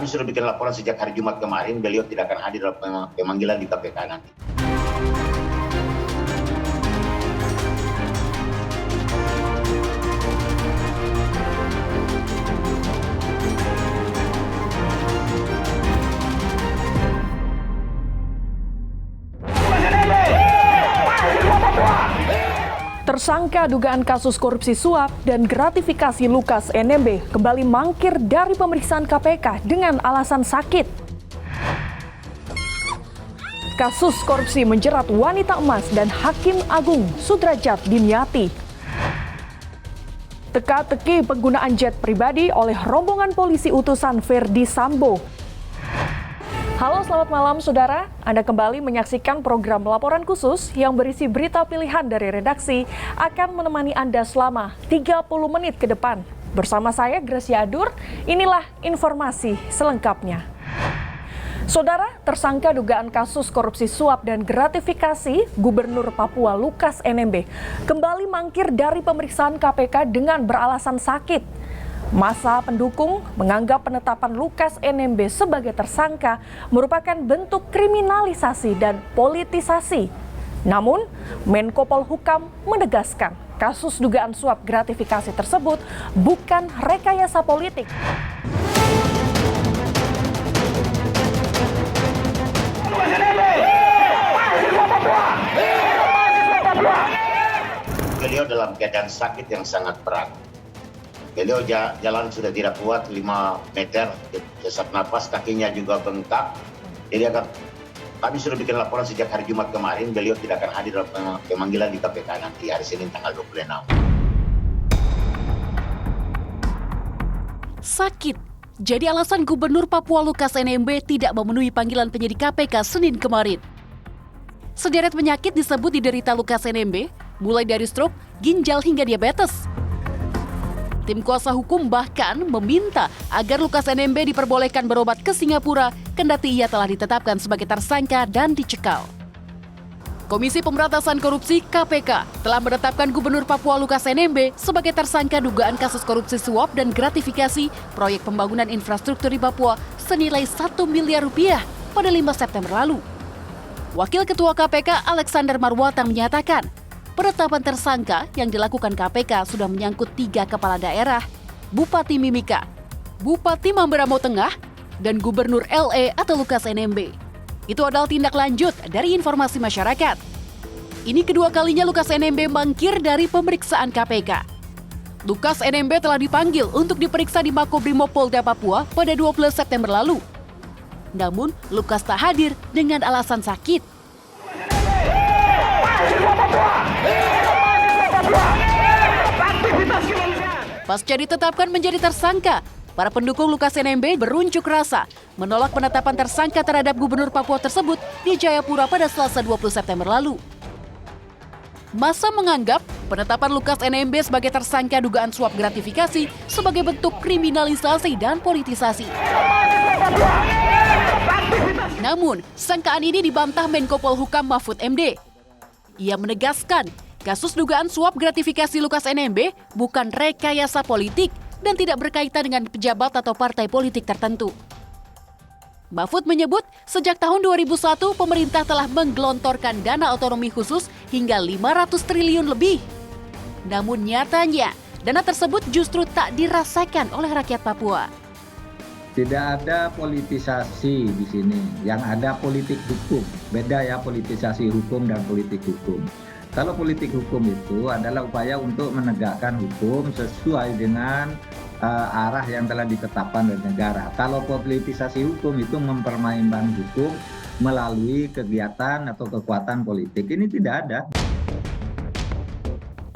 Kami sudah bikin laporan sejak hari Jumat kemarin, beliau tidak akan hadir dalam pemanggilan di KPK nanti. Tersangka dugaan kasus korupsi suap dan gratifikasi Lukas NMB kembali mangkir dari pemeriksaan KPK dengan alasan sakit. Kasus korupsi menjerat wanita emas dan Hakim Agung Sudrajat Dimyati. Teka-teki penggunaan jet pribadi oleh rombongan polisi utusan Verdi Sambo. Halo, selamat malam saudara. Anda kembali menyaksikan program Laporan Khusus yang berisi berita pilihan dari redaksi akan menemani Anda selama 30 menit ke depan. Bersama saya Gracia Adur, inilah informasi selengkapnya. Saudara, tersangka dugaan kasus korupsi suap dan gratifikasi Gubernur Papua Lukas NMB kembali mangkir dari pemeriksaan KPK dengan beralasan sakit. Masa pendukung menganggap penetapan Lukas NMB sebagai tersangka merupakan bentuk kriminalisasi dan politisasi. Namun, Menko Polhukam menegaskan kasus dugaan suap gratifikasi tersebut bukan rekayasa politik. Beliau dalam keadaan sakit yang sangat berat. Beliau jalan sudah tidak kuat 5 meter, sesak napas, kakinya juga bengkak. Jadi kami sudah bikin laporan sejak hari Jumat kemarin, beliau tidak akan hadir dalam pemanggilan di KPK nanti hari Senin tanggal 26. Sakit jadi alasan Gubernur Papua Lukas NMB tidak memenuhi panggilan penyidik KPK Senin kemarin. Sederet penyakit disebut diderita Lukas NMB, mulai dari stroke, ginjal hingga diabetes. Tim kuasa hukum bahkan meminta agar Lukas NMB diperbolehkan berobat ke Singapura kendati ia telah ditetapkan sebagai tersangka dan dicekal. Komisi Pemberantasan Korupsi KPK telah menetapkan Gubernur Papua Lukas NMB sebagai tersangka dugaan kasus korupsi suap dan gratifikasi proyek pembangunan infrastruktur di Papua senilai 1 miliar rupiah pada 5 September lalu. Wakil Ketua KPK Alexander Marwata menyatakan, penetapan tersangka yang dilakukan KPK sudah menyangkut 3 kepala daerah, Bupati Mimika, Bupati Mamberamo Tengah, dan Gubernur LE atau Lukas NMB. Itu adalah tindak lanjut dari informasi masyarakat. Ini kedua kalinya Lukas NMB mangkir dari pemeriksaan KPK. Lukas NMB telah dipanggil untuk diperiksa di Makobrimob Polda Papua pada 12 September lalu. Namun, Lukas tak hadir dengan alasan sakit. Pasca ditetapkan menjadi tersangka, para pendukung Lukas NMB berunjuk rasa menolak penetapan tersangka terhadap Gubernur Papua tersebut di Jayapura pada Selasa 20 September lalu. Massa menganggap penetapan Lukas NMB sebagai tersangka dugaan suap gratifikasi sebagai bentuk kriminalisasi dan politisasi. Namun, sangkaan ini dibantah Menko Polhukam Mahfud MD. Ia menegaskan, kasus dugaan suap gratifikasi Lukas NMB bukan rekayasa politik dan tidak berkaitan dengan pejabat atau partai politik tertentu. Mahfud menyebut, sejak tahun 2001 pemerintah telah menggelontorkan dana otonomi khusus hingga 500 triliun lebih. Namun nyatanya, dana tersebut justru tak dirasakan oleh rakyat Papua. Tidak ada politisasi di sini, yang ada politik hukum. Beda ya politisasi hukum dan politik hukum. Kalau politik hukum itu adalah upaya untuk menegakkan hukum sesuai dengan arah yang telah ditetapkan oleh negara. Kalau politisasi hukum itu mempermainkan hukum melalui kegiatan atau kekuatan politik. Ini tidak ada.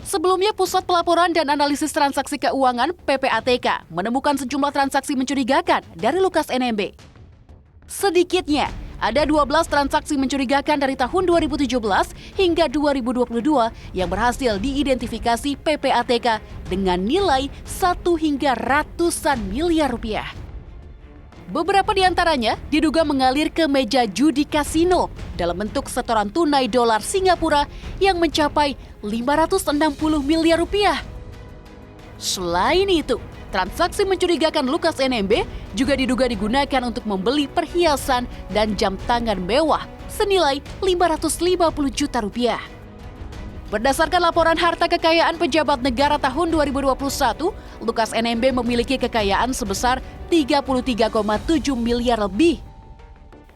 Sebelumnya, Pusat Pelaporan dan Analisis Transaksi Keuangan (PPATK) menemukan sejumlah transaksi mencurigakan dari Lukas NMB. Sedikitnya, ada 12 transaksi mencurigakan dari tahun 2017 hingga 2022 yang berhasil diidentifikasi PPATK dengan nilai 1 hingga ratusan miliar rupiah. Beberapa di antaranya diduga mengalir ke meja judi kasino dalam bentuk setoran tunai dolar Singapura yang mencapai 560 miliar rupiah. Selain itu, Transaksi mencurigakan Lukas NMB juga diduga digunakan untuk membeli perhiasan dan jam tangan mewah senilai 550 juta rupiah. Berdasarkan laporan harta kekayaan pejabat negara tahun 2021, Lukas NMB memiliki kekayaan sebesar 33,7 miliar lebih.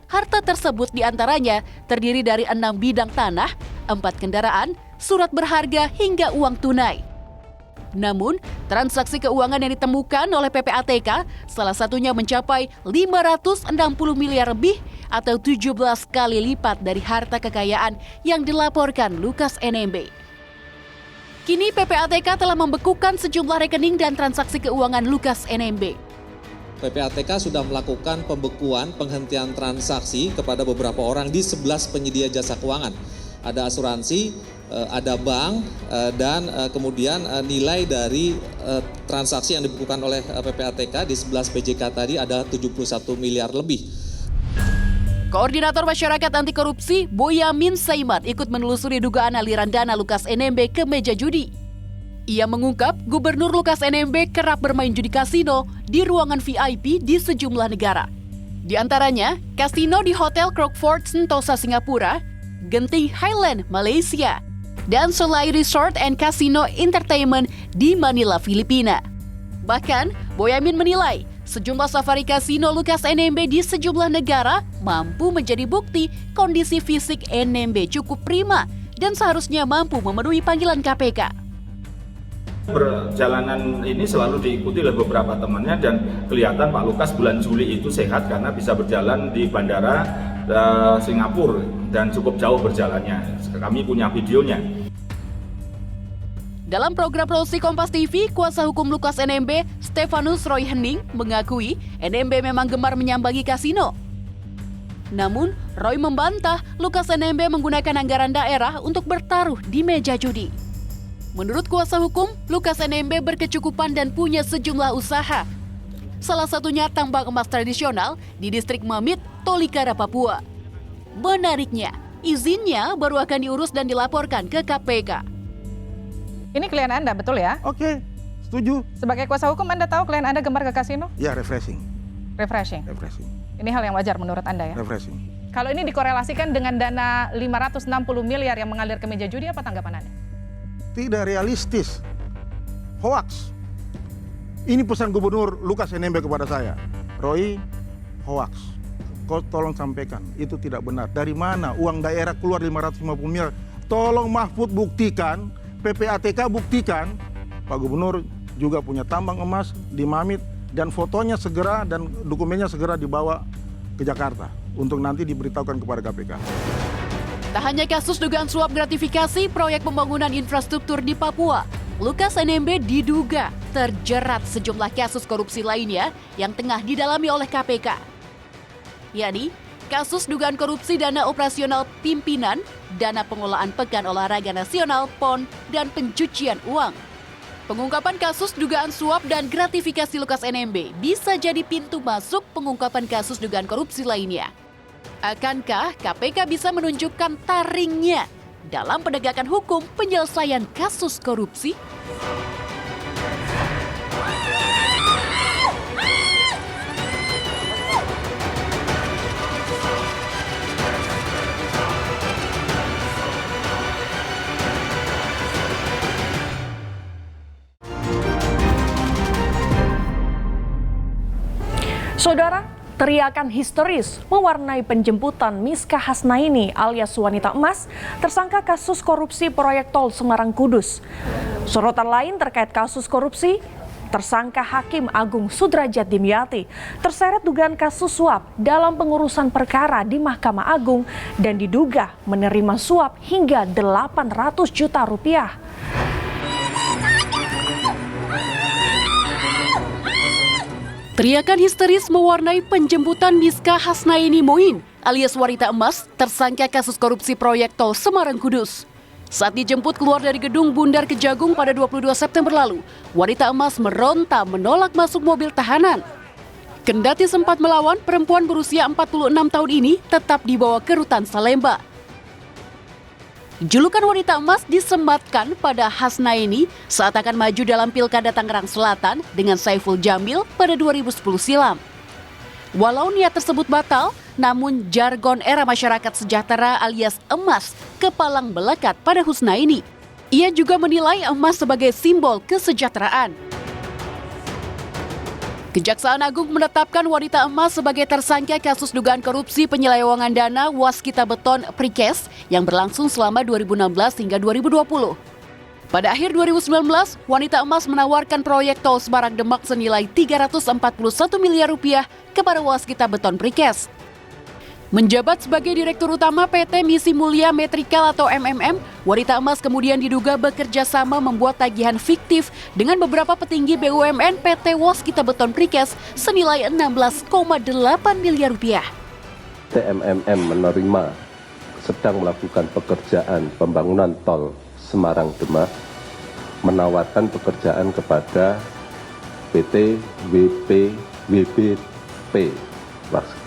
Harta tersebut diantaranya terdiri dari 6 bidang tanah, 4 kendaraan, surat berharga hingga uang tunai. Namun, transaksi keuangan yang ditemukan oleh PPATK salah satunya mencapai 560 miliar lebih atau 17 kali lipat dari harta kekayaan yang dilaporkan Lukas NMB. Kini PPATK telah membekukan sejumlah rekening dan transaksi keuangan Lukas NMB. PPATK sudah melakukan pembekuan penghentian transaksi kepada beberapa orang di 11 penyedia jasa keuangan. Ada asuransi, ada bank, dan kemudian nilai dari transaksi yang dibekukan oleh PPATK di 11 PJK tadi ada 71 miliar lebih. Koordinator Masyarakat Anti Korupsi Boyamin Saimat ikut menelusuri dugaan aliran dana Lukas NMB ke meja judi. Ia mengungkap Gubernur Lukas NMB kerap bermain judi kasino di ruangan VIP di sejumlah negara. Di antaranya, kasino di Hotel Crockford Sentosa Singapura, Genting Highland Malaysia, dan Solai Resort and Casino Entertainment di Manila, Filipina. Bahkan, Boyamin menilai sejumlah safari kasino Lukas NMB di sejumlah negara mampu menjadi bukti kondisi fisik NMB cukup prima dan seharusnya mampu memenuhi panggilan KPK. Perjalanan ini selalu diikuti oleh beberapa temannya dan kelihatan Pak Lukas bulan Juli itu sehat karena bisa berjalan di bandara Singapura dan cukup jauh berjalannya. Kami punya videonya. Dalam program produksi Kompas TV, kuasa hukum Lukas NMB, Stefanus Roy Hening, mengakui NMB memang gemar menyambangi kasino. Namun, Roy membantah Lukas NMB menggunakan anggaran daerah untuk bertaruh di meja judi. Menurut kuasa hukum, Lukas NMB berkecukupan dan punya sejumlah usaha. Salah satunya tambang emas tradisional di distrik Mamit, Tolikara, Papua. Menariknya, izinnya baru akan diurus dan dilaporkan ke KPK. Ini klien Anda, betul ya? Oke, setuju. Sebagai kuasa hukum Anda tahu klien Anda gemar ke kasino? Ya, refreshing. Refreshing? Refreshing. Ini hal yang wajar menurut Anda ya? Refreshing. Kalau ini dikorelasikan dengan dana 560 miliar yang mengalir ke meja judi, apa tanggapan Anda? Tidak realistis. Hoax. Ini pesan Gubernur Lukas NMB kepada saya. Roy, hoax. Kau tolong sampaikan, itu tidak benar. Dari mana uang daerah keluar 550 miliar? Tolong Mahfud buktikan, PPATK buktikan, Pak Gubernur juga punya tambang emas di Mamit dan fotonya segera dan dokumennya segera dibawa ke Jakarta untuk nanti diberitahukan kepada KPK. Tak hanya kasus dugaan suap gratifikasi proyek pembangunan infrastruktur di Papua, Lukas NMB diduga terjerat sejumlah kasus korupsi lainnya yang tengah didalami oleh KPK. yakni kasus dugaan korupsi dana operasional pimpinan, dana pengelolaan Pekan Olahraga Nasional PON, dan pencucian uang. Pengungkapan kasus dugaan suap dan gratifikasi Lukas NMB bisa jadi pintu masuk pengungkapan kasus dugaan korupsi lainnya. Akankah KPK bisa menunjukkan taringnya dalam penegakan hukum penyelesaian kasus korupsi? Saudara, teriakan histeris mewarnai penjemputan Miska Hasnaini alias wanita emas tersangka kasus korupsi proyek tol Semarang Kudus. Sorotan lain terkait kasus korupsi, tersangka Hakim Agung Sudrajat Dimyati terseret dugaan kasus suap dalam pengurusan perkara di Mahkamah Agung dan diduga menerima suap hingga 800 juta rupiah. Teriakan histeris mewarnai penjemputan Miska Hasnaini Moin alias wanita emas tersangka kasus korupsi proyek tol Semarang Kudus. Saat dijemput keluar dari gedung Bundar Kejagung pada 22 September lalu, wanita emas meronta menolak masuk mobil tahanan. Kendati sempat melawan, perempuan berusia 46 tahun ini tetap dibawa ke rutan Salemba. Julukan wanita emas disematkan pada Hasnaini saat akan maju dalam Pilkada Tangerang Selatan dengan Saiful Jamil pada 2010 silam. Walau niat tersebut batal, namun jargon era masyarakat sejahtera alias emas kepalang melekat pada Husnaini. Ia juga menilai emas sebagai simbol kesejahteraan. Kejaksaan Agung menetapkan wanita emas sebagai tersangka kasus dugaan korupsi penyelewengan dana Waskita Beton Precast yang berlangsung selama 2016 hingga 2020. Pada akhir 2019, wanita emas menawarkan proyek tol Semarang Demak senilai 341 miliar rupiah kepada Waskita Beton Precast. Menjabat sebagai Direktur Utama PT Misi Mulia Metrikal atau MMM, wanita emas kemudian diduga bekerja sama membuat tagihan fiktif dengan beberapa petinggi BUMN PT Waskita Beton Precast senilai 16,8 miliar rupiah. PT MMM menerima sedang melakukan pekerjaan pembangunan tol Semarang Demak, menawarkan pekerjaan kepada PT WBP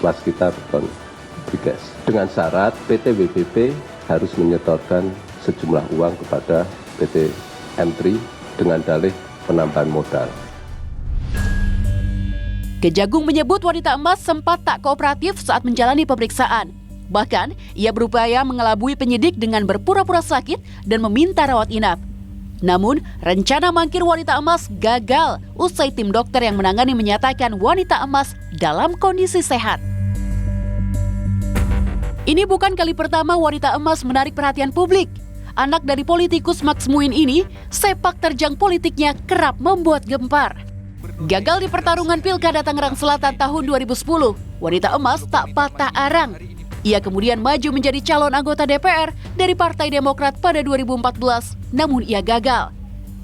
Waskita Beton Precast dengan syarat PT WBP harus menyetorkan sejumlah uang kepada PT M3 dengan dalih penambahan modal. Kejagung menyebut wanita emas sempat tak kooperatif saat menjalani pemeriksaan. Bahkan, ia berupaya mengelabui penyidik dengan berpura-pura sakit dan meminta rawat inap. Namun, rencana mangkir wanita emas gagal usai tim dokter yang menangani menyatakan wanita emas dalam kondisi sehat. Ini bukan kali pertama wanita emas menarik perhatian publik. Anak dari politikus Max Muin ini, sepak terjang politiknya kerap membuat gempar. Gagal di pertarungan Pilkada Tangerang Selatan tahun 2010, wanita emas tak patah arang. Ia kemudian maju menjadi calon anggota DPR dari Partai Demokrat pada 2014, namun ia gagal.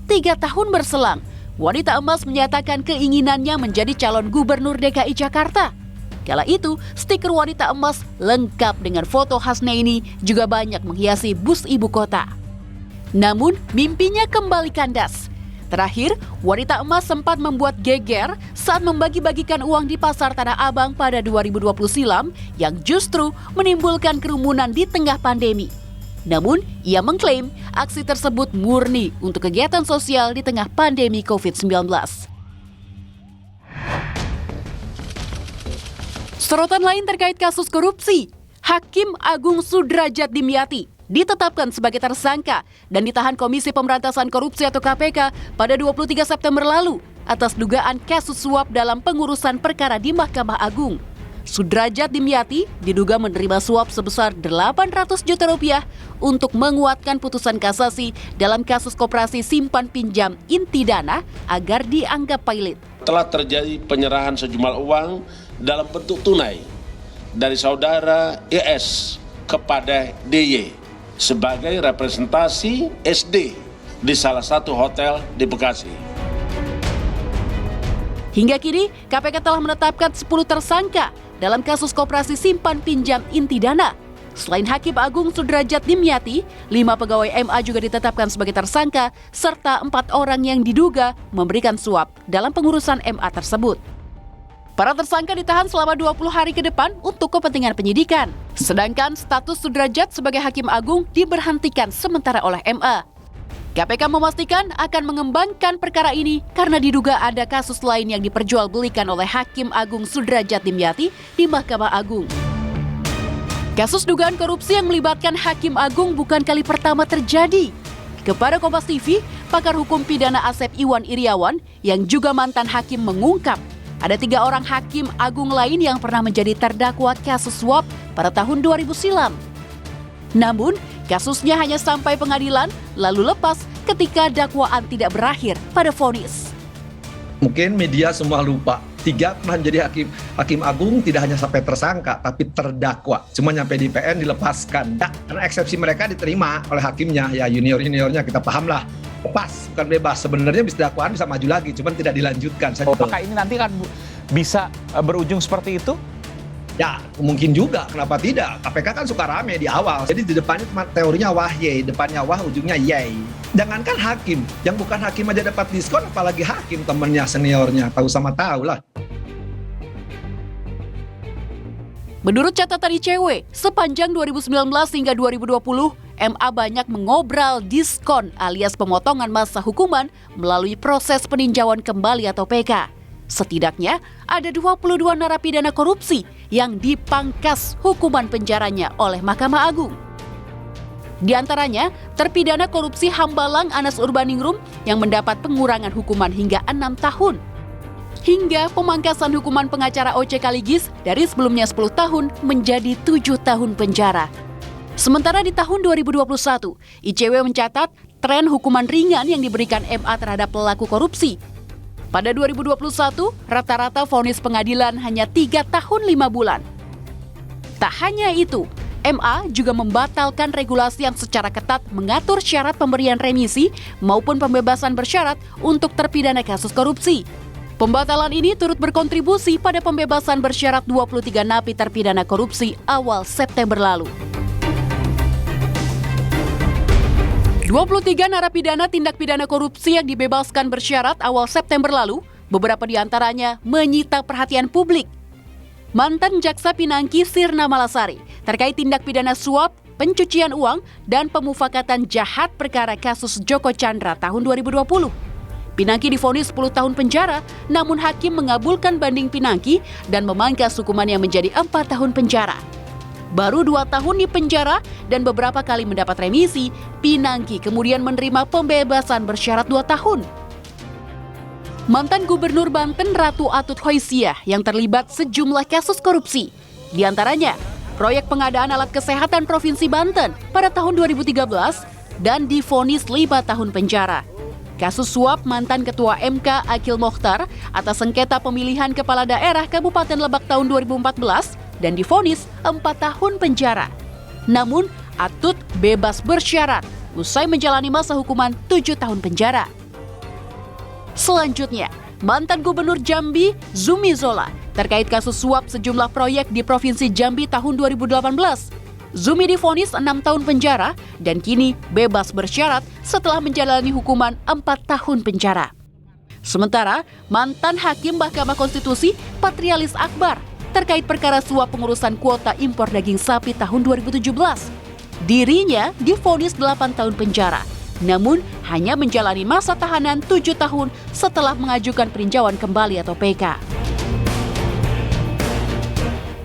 3 tahun berselang, wanita emas menyatakan keinginannya menjadi calon gubernur DKI Jakarta. Kala itu, stiker wanita emas lengkap dengan foto Hasnaini juga banyak menghiasi bus ibu kota. Namun, mimpinya kembali kandas. Terakhir, wanita emas sempat membuat geger saat membagi-bagikan uang di Pasar Tanah Abang pada 2020 silam yang justru menimbulkan kerumunan di tengah pandemi. Namun, ia mengklaim aksi tersebut murni untuk kegiatan sosial di tengah pandemi COVID-19. Sorotan lain terkait kasus korupsi, Hakim Agung Sudrajat Dimyati ditetapkan sebagai tersangka dan ditahan Komisi Pemberantasan Korupsi atau KPK pada 23 September lalu atas dugaan kasus suap dalam pengurusan perkara di Mahkamah Agung. Sudrajat Dimyati diduga menerima suap sebesar 800 juta rupiah untuk menguatkan putusan kasasi dalam kasus koperasi simpan pinjam inti dana agar dianggap pailit. Telah terjadi penyerahan sejumlah uang dalam bentuk tunai dari saudara ES kepada DY sebagai representasi SD di salah satu hotel di Bekasi. Hingga kini, KPK telah menetapkan 10 tersangka dalam kasus koperasi simpan pinjam inti dana. Selain Hakim Agung Sudrajat Dimyati, 5 pegawai MA juga ditetapkan sebagai tersangka, serta 4 orang yang diduga memberikan suap dalam pengurusan MA tersebut. Para tersangka ditahan selama 20 hari ke depan untuk kepentingan penyidikan. Sedangkan status Sudrajat sebagai Hakim Agung diberhentikan sementara oleh MA. KPK memastikan akan mengembangkan perkara ini karena diduga ada kasus lain yang diperjualbelikan oleh Hakim Agung Sudrajat Dimyati di Mahkamah Agung. Kasus dugaan korupsi yang melibatkan Hakim Agung bukan kali pertama terjadi. Kepada Kompas TV, pakar hukum pidana Asep Iwan Iriawan yang juga mantan hakim mengungkap ada 3 orang Hakim Agung lain yang pernah menjadi terdakwa kasus suap pada tahun 2000 silam. Namun, kasusnya hanya sampai pengadilan lalu lepas ketika dakwaan tidak berakhir pada vonis. Mungkin media semua lupa. 3 pernah menjadi hakim agung tidak hanya sampai tersangka, tapi terdakwa. Cuma nyampe di PN dilepaskan. Ya, karena eksepsi mereka diterima oleh hakimnya, ya junior-juniornya kita paham lah. Lepas, bukan bebas. Sebenarnya bisa dakwaan bisa maju lagi, cuma tidak dilanjutkan. Apakah ini nanti kan bisa berujung seperti itu? Ya, mungkin juga. Kenapa tidak? KPK kan suka rame di awal. Jadi di depannya cuma teorinya wah ye, depannya wah, ujungnya yay. Jangankan hakim, yang bukan hakim aja dapat diskon, apalagi hakim temennya, seniornya, tahu sama tahu lah. Menurut catatan ICW, sepanjang 2019 hingga 2020, MA banyak mengobral diskon alias pemotongan masa hukuman melalui proses peninjauan kembali atau PK. Setidaknya ada 22 narapidana korupsi yang dipangkas hukuman penjaranya oleh Mahkamah Agung. Di antaranya, terpidana korupsi Hambalang Anas Urbaningrum yang mendapat pengurangan hukuman hingga 6 tahun. Hingga pemangkasan hukuman pengacara OC Kaligis dari sebelumnya 10 tahun menjadi 7 tahun penjara. Sementara di tahun 2021, ICW mencatat tren hukuman ringan yang diberikan MA terhadap pelaku korupsi. Pada 2021, rata-rata vonis pengadilan hanya 3 tahun 5 bulan. Tak hanya itu, MA juga membatalkan regulasi yang secara ketat mengatur syarat pemberian remisi maupun pembebasan bersyarat untuk terpidana kasus korupsi. Pembatalan ini turut berkontribusi pada pembebasan bersyarat 23 napi terpidana korupsi awal September lalu. 23 narapidana tindak pidana korupsi yang dibebaskan bersyarat awal September lalu, beberapa di antaranya menyita perhatian publik. Mantan Jaksa Pinangki Sirna Malasari terkait tindak pidana suap, pencucian uang, dan pemufakatan jahat perkara kasus Joko Chandra tahun 2020. Pinangki divonis 10 tahun penjara, namun hakim mengabulkan banding Pinangki dan memangkas hukumannya menjadi 4 tahun penjara. Baru 2 tahun di penjara dan beberapa kali mendapat remisi, Pinangki kemudian menerima pembebasan bersyarat 2 tahun. Mantan Gubernur Banten Ratu Atut Khoisiah yang terlibat sejumlah kasus korupsi. Di antaranya, proyek pengadaan alat kesehatan Provinsi Banten pada tahun 2013 dan divonis 5 tahun penjara. Kasus suap mantan Ketua MK Akil Mokhtar atas sengketa pemilihan kepala daerah Kabupaten Lebak tahun 2014 dan divonis 4 tahun penjara. Namun, Atut bebas bersyarat usai menjalani masa hukuman 7 tahun penjara. Selanjutnya, mantan Gubernur Jambi Zumi Zola terkait kasus suap sejumlah proyek di Provinsi Jambi tahun 2018. Zumi divonis 6 tahun penjara dan kini bebas bersyarat setelah menjalani hukuman 4 tahun penjara. Sementara, mantan Hakim Mahkamah Konstitusi Patrialis Akbar terkait perkara suap pengurusan kuota impor daging sapi tahun 2017. Dirinya divonis 8 tahun penjara, namun hanya menjalani masa tahanan 7 tahun setelah mengajukan peninjauan kembali atau PK.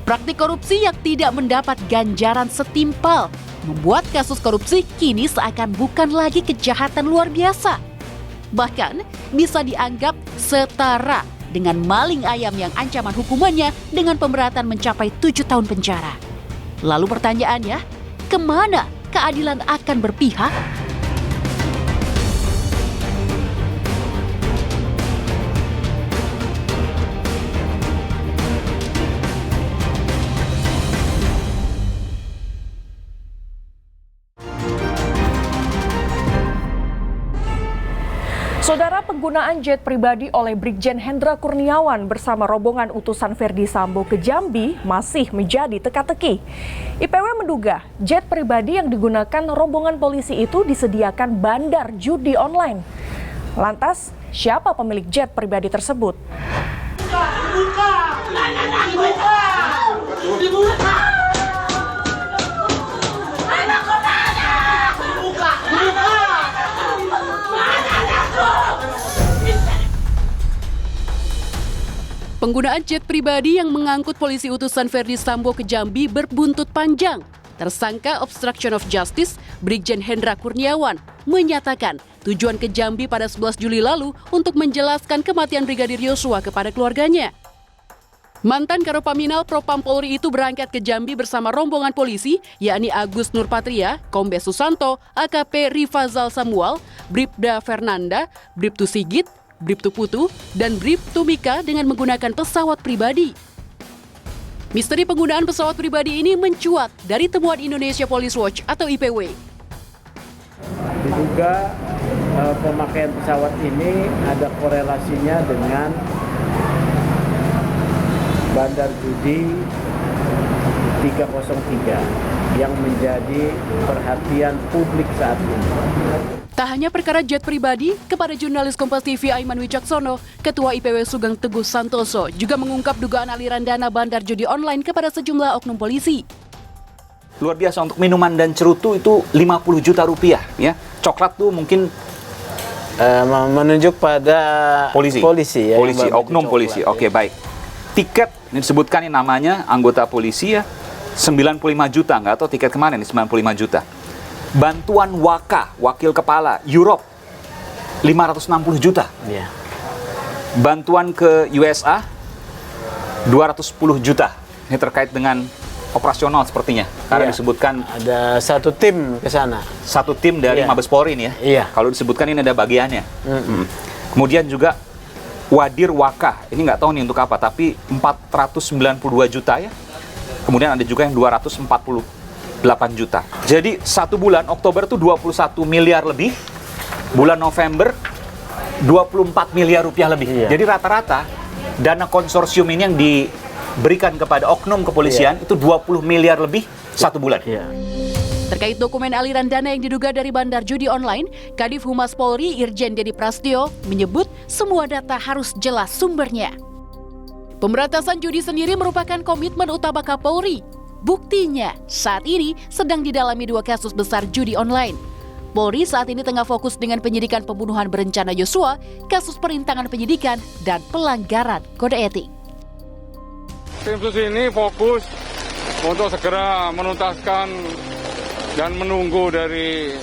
Praktik korupsi yang tidak mendapat ganjaran setimpal membuat kasus korupsi kini seakan bukan lagi kejahatan luar biasa. Bahkan bisa dianggap setara dengan maling ayam yang ancaman hukumannya dengan pemberatan mencapai 7 tahun penjara. Lalu pertanyaannya, kemana keadilan akan berpihak? Saudara, penggunaan jet pribadi oleh Brigjen Hendra Kurniawan bersama rombongan utusan Verdi Sambo ke Jambi masih menjadi teka-teki. IPW menduga jet pribadi yang digunakan rombongan polisi itu disediakan bandar judi online. Lantas, siapa pemilik jet pribadi tersebut? Penggunaan jet pribadi yang mengangkut polisi utusan Verdi Sambo ke Jambi berbuntut panjang. Tersangka obstruction of justice, Brigjen Hendra Kurniawan, menyatakan tujuan ke Jambi pada 11 Juli lalu untuk menjelaskan kematian Brigadir Yosua kepada keluarganya. Mantan Karopaminal Propam Polri itu berangkat ke Jambi bersama rombongan polisi, yakni Agus Nurpatria, Kombes Susanto, AKP Rifazal Samuel, Bribda Fernanda, Bribtu Sigit, Bribtu Putu, dan Bribtu Mika dengan menggunakan pesawat pribadi. Misteri penggunaan pesawat pribadi ini mencuat dari temuan Indonesia Police Watch atau IPW. Diduga pemakaian pesawat ini ada korelasinya dengan bandar judi 303 yang menjadi perhatian publik saat ini. Tak hanya perkara jet pribadi, kepada jurnalis Kompas TV Aiman Wicaksono, Ketua IPW Sugeng Teguh Santoso juga mengungkap dugaan aliran dana bandar judi online kepada sejumlah oknum polisi. Luar biasa, untuk minuman dan cerutu itu 50 juta rupiah, ya. Coklat tuh mungkin menunjuk pada polisi, ya, polisi, oknum polisi. Ya. Oke, baik. Tiket ini disebutkan ini namanya anggota polisi ya, 95 juta, nggak tahu tiket kemana nih 95 juta. Bantuan Waka, wakil kepala Europe, 560 juta. Ya. Bantuan ke USA, 210 juta. Ini terkait dengan operasional sepertinya, karena disebutkan ada satu tim ke sana. Satu tim dari Mabes Polri ini ya. Iya. Kalau disebutkan ini ada bagiannya. Kemudian juga Wadir Waka, ini nggak tahu nih untuk apa, tapi 492 juta ya. Kemudian ada juga yang 248 juta. Jadi satu bulan Oktober itu 21 miliar lebih, bulan November 24 miliar rupiah lebih. Iya. Jadi rata-rata dana konsorsium ini yang diberikan kepada oknum kepolisian itu 20 miliar lebih satu bulan. Iya. Terkait dokumen aliran dana yang diduga dari bandar judi online, Kadif Humas Polri Irjen Dedi Prasetyo menyebut semua data harus jelas sumbernya. Pemberantasan judi sendiri merupakan komitmen utama Kapolri. Buktinya, saat ini sedang didalami 2 kasus besar judi online. Polri saat ini tengah fokus dengan penyidikan pembunuhan berencana Yosua, kasus perintangan penyidikan, dan pelanggaran kode etik. Tim sus ini fokus untuk segera menuntaskan dan menunggu dari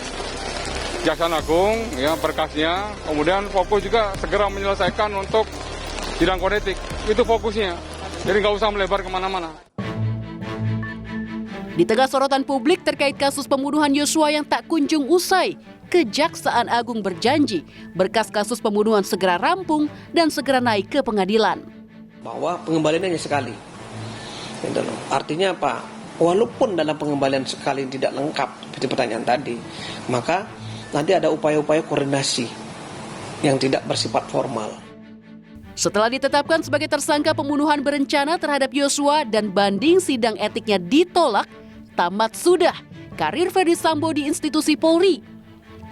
Jaksa Agung ya berkasnya, kemudian fokus juga segera menyelesaikan untuk sidang kode etik. Itu fokusnya, jadi nggak usah melebar kemana-mana. Di tengah sorotan publik terkait kasus pembunuhan Yosua yang tak kunjung usai, Kejaksaan Agung berjanji berkas kasus pembunuhan segera rampung dan segera naik ke pengadilan. Bahwa pengembalian hanya sekali. Artinya apa? Walaupun dalam pengembalian sekali tidak lengkap seperti pertanyaan tadi, maka nanti ada upaya-upaya koordinasi yang tidak bersifat formal. Setelah ditetapkan sebagai tersangka pembunuhan berencana terhadap Yosua dan banding sidang etiknya ditolak, tamat sudah karir Ferdi Sambo di institusi Polri.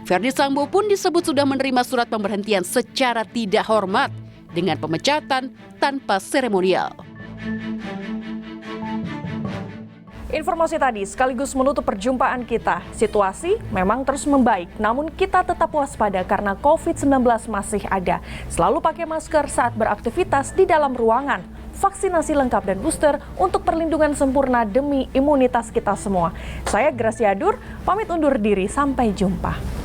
Ferdi Sambo pun disebut sudah menerima surat pemberhentian secara tidak hormat dengan pemecatan tanpa seremonial. Informasi tadi sekaligus menutup perjumpaan kita. Situasi memang terus membaik, namun kita tetap waspada karena COVID-19 masih ada. Selalu pakai masker saat beraktivitas di dalam ruangan. Vaksinasi lengkap dan booster untuk perlindungan sempurna demi imunitas kita semua. Saya Gracia Adur, pamit undur diri. Sampai jumpa.